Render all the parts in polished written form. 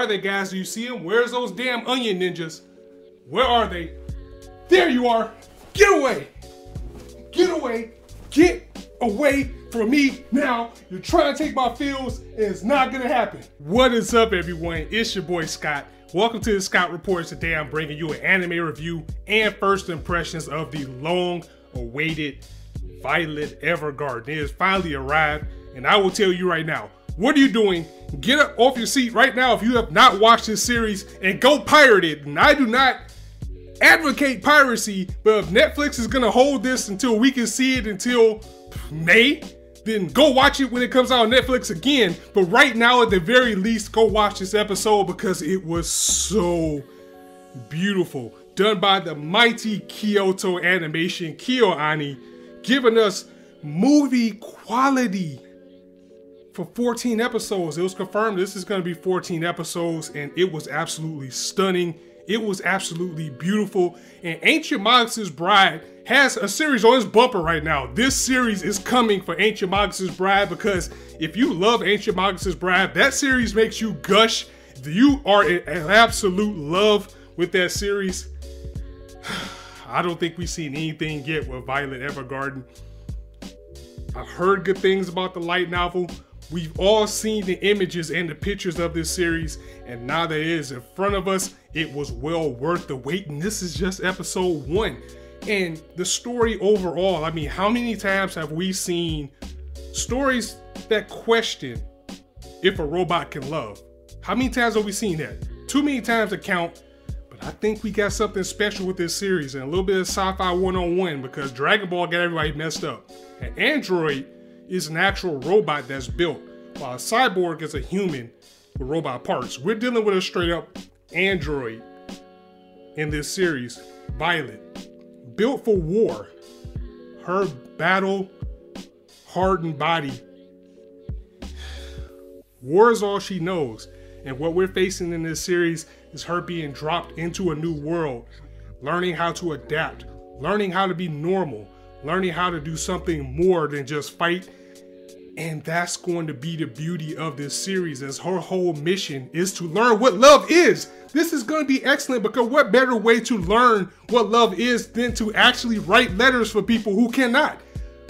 are they, guys? Do you see them? Where's those damn onion ninjas? Where are they? There you are. Get away. Get away. Get away from me now. You're trying to take my feels, and it's not gonna happen. What is up, everyone? It's your boy Scott. Welcome to the Scott Report. Today I'm bringing you an anime review and first impressions of the long-awaited Violet Evergarden. It has finally arrived, and I will tell you right now, what are you doing? Get up off your seat right now if you have not watched this series and go pirate it. And I do not advocate piracy, but if Netflix is gonna hold this until we can see it until May, then go watch it when it comes out on Netflix again. But right now, at the very least, go watch this episode because it was so beautiful. Done by the mighty Kyoto Animation, KyoAni, giving us movie quality for 14 episodes. It was confirmed this is going to be 14 episodes, and it was absolutely stunning. It was absolutely beautiful. And Ancient Magus Bride has a series on its bumper right now. This series is coming for Ancient Magus Bride because if you love Ancient Magus Bride, that series makes you gush. You are in absolute love with that series. I don't think we've seen anything yet with Violet Evergarden. I've heard good things about the light novel. We've all seen the images and the pictures of this series, and now that it is in front of us, it was well worth the wait. And this is just episode 1. And the story overall, I mean, how many times have we seen stories that question if a robot can love? How many times have we seen that? Too many times to count, but I think we got something special with this series and a little bit of sci-fi 101 because Dragon Ball got everybody messed up. An android is an actual robot that's built, while a cyborg is a human with robot parts. We're dealing with a straight up android in this series, Violet. Built for war. Her battle-hardened body. War is all she knows. And what we're facing in this series is her being dropped into a new world, learning how to adapt, learning how to be normal, learning how to do something more than just fight. And that's going to be the beauty of this series, as her whole mission is to learn what love is. This is going to be excellent because what better way to learn what love is than to actually write letters for people who cannot?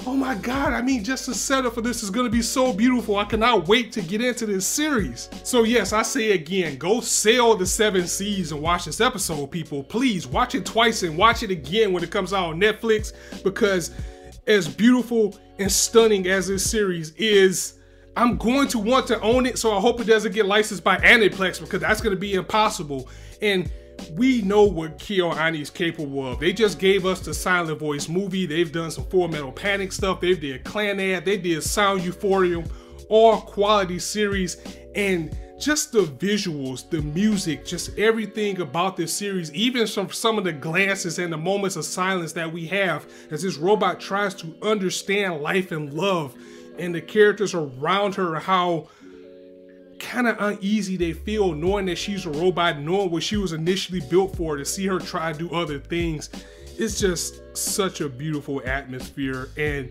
Oh my God, I mean, just the setup for this is going to be so beautiful. I cannot wait to get into this series. So yes, I say again, go sail the 7 seas and watch this episode, people. Please watch it twice and watch it again when it comes out on Netflix, because as beautiful and stunning as this series is, I'm going to want to own it, so I hope it doesn't get licensed by Aniplex because that's going to be impossible. And we know what KyoAni is capable of. They just gave us the Silent Voice movie. They've done some Full Metal Panic stuff. They did Clanad. They did Sound Euphorium. All quality series. And just the visuals, the music, just everything about this series, even some of the glances and the moments of silence that we have as this robot tries to understand life and love, and the characters around her, how kind of uneasy they feel knowing that she's a robot, knowing what she was initially built for, to see her try to do other things. It's just such a beautiful atmosphere. And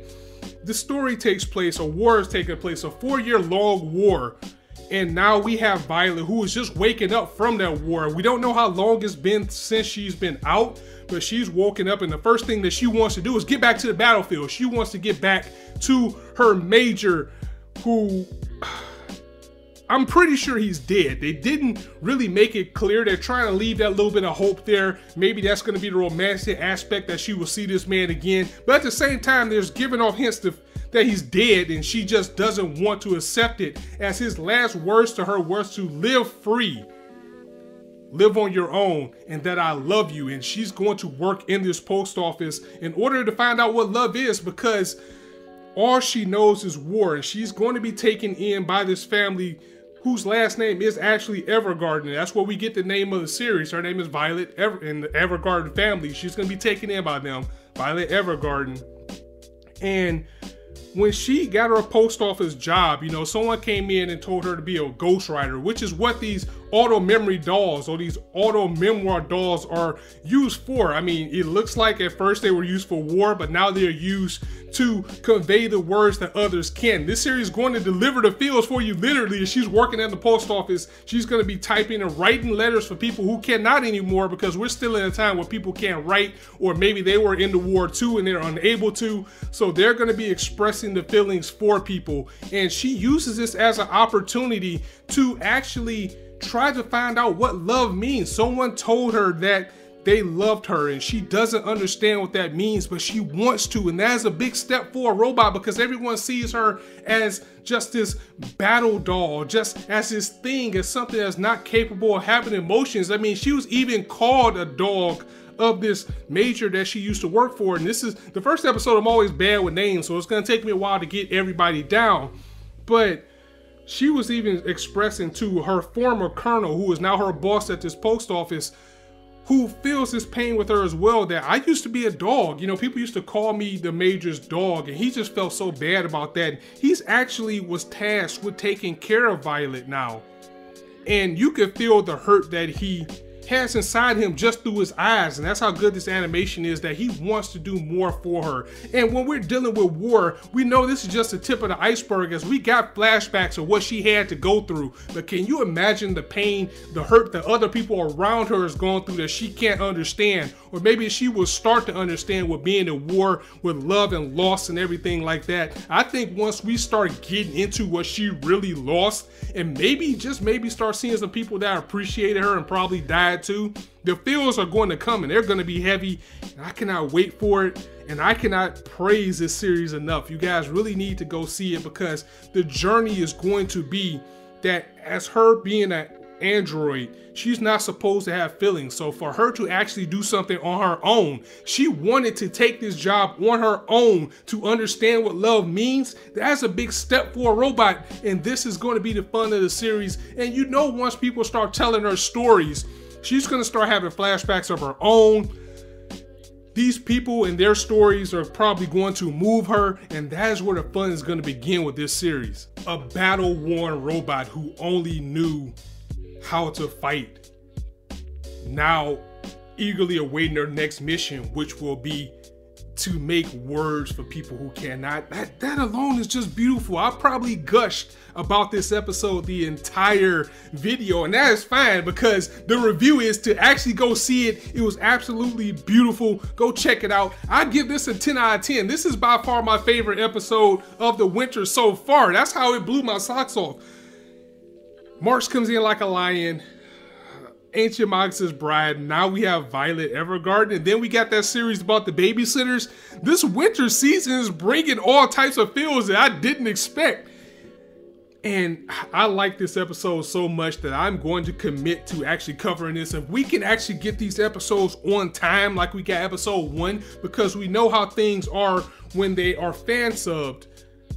the story takes place, a war is taking place, a 4-year-long war. And now we have Violet, who is just waking up from that war. We don't know how long it's been since she's been out, but she's woken up, and the first thing that she wants to do is get back to the battlefield. She wants to get back to her major, who I'm pretty sure he's dead. They didn't really make it clear. They're trying to leave that little bit of hope there. Maybe that's going to be the romantic aspect, that she will see this man again. But at the same time, there's giving off hints that he's dead, and she just doesn't want to accept it, as his last words to her was to live free, live on your own, and that I love you. And she's going to work in this post office in order to find out what love is, because all she knows is war, and she's going to be taken in by this family whose last name is actually Evergarden. That's where we get the name of the series. Her name is Violet in the Evergarden family. She's going to be taken in by them, Violet Evergarden. And when she got her post office job, you know, someone came in and told her to be a ghostwriter, which is what these auto memory dolls or these auto memoir dolls are used for. I mean, it looks like at first they were used for war, but now they're used to convey the words that others can. This series is going to deliver the feels for you literally. If she's working at the post office, she's going to be typing and writing letters for people who cannot anymore, because we're still in a time where people can't write, or maybe they were in the war too and they're unable to. So they're going to be expressing the feelings for people. And she uses this as an opportunity to actually try to find out what love means. Someone told her that they loved her and she doesn't understand what that means, but she wants to. And that's a big step for a robot, because everyone sees her as just this battle doll, just as this thing, as something that's not capable of having emotions. I mean, she was even called a dog of this major that she used to work for. And this is the first episode. I'm always bad with names, so it's going to take me a while to get everybody down. But she was even expressing to her former colonel, who is now her boss at this post office, who feels this pain with her as well, that I used to be a dog. You know, people used to call me the major's dog, and he just felt so bad about that. He's actually was tasked with taking care of Violet now. And you could feel the hurt that he has inside him just through his eyes. And that's how good this animation is, that he wants to do more for her. And when we're dealing with war, we know this is just the tip of the iceberg, as we got flashbacks of what she had to go through. But can you imagine the pain, the hurt that other people around her is going through that she can't understand? Or maybe she will start to understand with being in war, with love and loss and everything like that. I think once we start getting into what she really lost, and maybe, just maybe, start seeing some people that appreciated her and probably died too, the feels are going to come, and they're going to be heavy. And I cannot wait for it, and I cannot praise this series enough. You guys really need to go see it, because the journey is going to be that, as her being an android, she's not supposed to have feelings. So for her to actually do something on her own, she wanted to take this job on her own to understand what love means. That's a big step for a robot, and this is going to be the fun of the series. And you know, once people start telling her stories, she's going to start having flashbacks of her own. These people and their stories are probably going to move her, and that is where the fun is going to begin with this series. A battle-worn robot who only knew how to fight, now eagerly awaiting her next mission, which will be to make words for people who cannot. That alone is just beautiful. I probably gushed about this episode the entire video, and that is fine, because the review is to actually go see it. It was absolutely beautiful. Go check it out. I give this a 10 out of 10. This is by far my favorite episode of the winter so far. That's how it blew my socks off. March comes in like a lion. Ancient Magus Bride. Now we have Violet Evergarden, and then we got that series about the babysitters. This winter season is bringing all types of feels that I didn't expect. And I like this episode so much that I'm going to commit to actually covering this. If we can actually get these episodes on time, like we got episode 1, because we know how things are when they are fan subbed,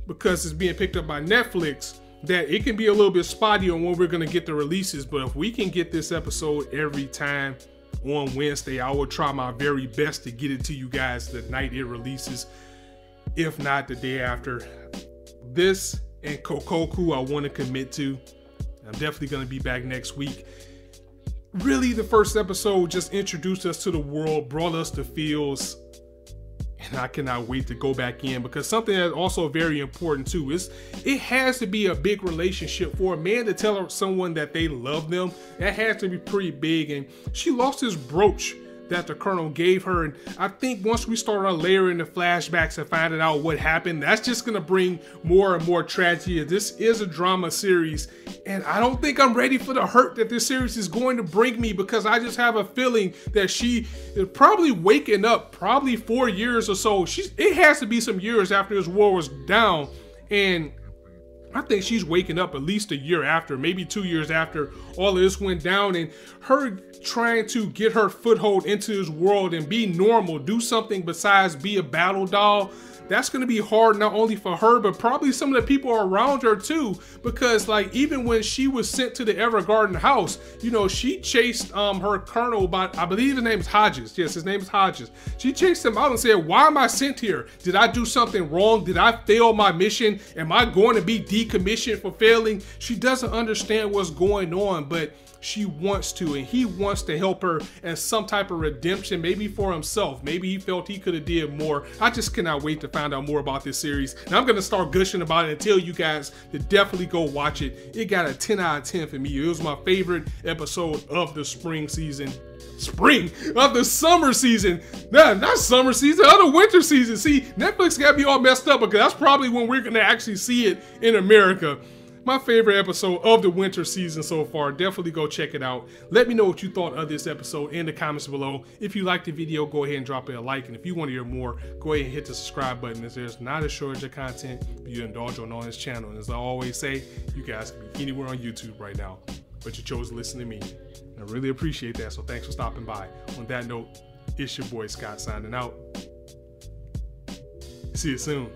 because it's being picked up by Netflix, that it can be a little bit spotty on when we're going to get the releases. But if we can get this episode every time on Wednesday, I will try my very best to get it to you guys the night it releases, if not the day after. This and Kokoku I want to commit to. I'm definitely going to be back next week. Really, the first episode just introduced us to the world, brought us the feels, and I cannot wait to go back in, because something that's also very important too is it has to be a big relationship for a man to tell someone that they love them. That has to be pretty big. And she lost this brooch that the colonel gave her, and I think once we start layering the flashbacks and finding out what happened, that's just gonna bring more and more tragedy. This is a drama series, and I don't think I'm ready for the hurt that this series is going to bring me, because I just have a feeling that she is probably waking up, probably 4 years or so. It has to be some years after this war was down, and I think she's waking up at least a year after, maybe 2 years after all of this went down, and her trying to get her foothold into this world and be normal, do something besides be a battle doll. that's going to be hard not only for her, but probably some of the people around her too, because like even when she was sent to the Evergarden house, you know, she chased her colonel by, I believe his name is Hodges. Yes, his name is Hodges. She chased him out and said, why am I sent here? Did I do something wrong? Did I fail my mission? Am I going to be decommissioned for failing? She doesn't understand what's going on, but she wants to, and he wants to help her as some type of redemption, maybe for himself. Maybe he felt he could have did more. I just cannot wait to find out more about this series. And I'm gonna start gushing about it and tell you guys to definitely go watch it. It got a 10 out of 10 for me. It was my favorite episode of the spring season. Of the summer season. Nah, not summer season, of the winter season. See, Netflix got me all messed up because that's probably when we're gonna actually see it in America. My favorite episode of the winter season so far. Definitely go check it out. Let me know what you thought of this episode in the comments below. If you liked the video, go ahead and drop it a like. And if you want to hear more, go ahead and hit the subscribe button, as there's not a shortage of content for you to indulge on this channel. And as I always say, you guys can be anywhere on YouTube right now, but you chose to listen to me. And I really appreciate that, so thanks for stopping by. On that note, it's your boy Scott signing out. See you soon.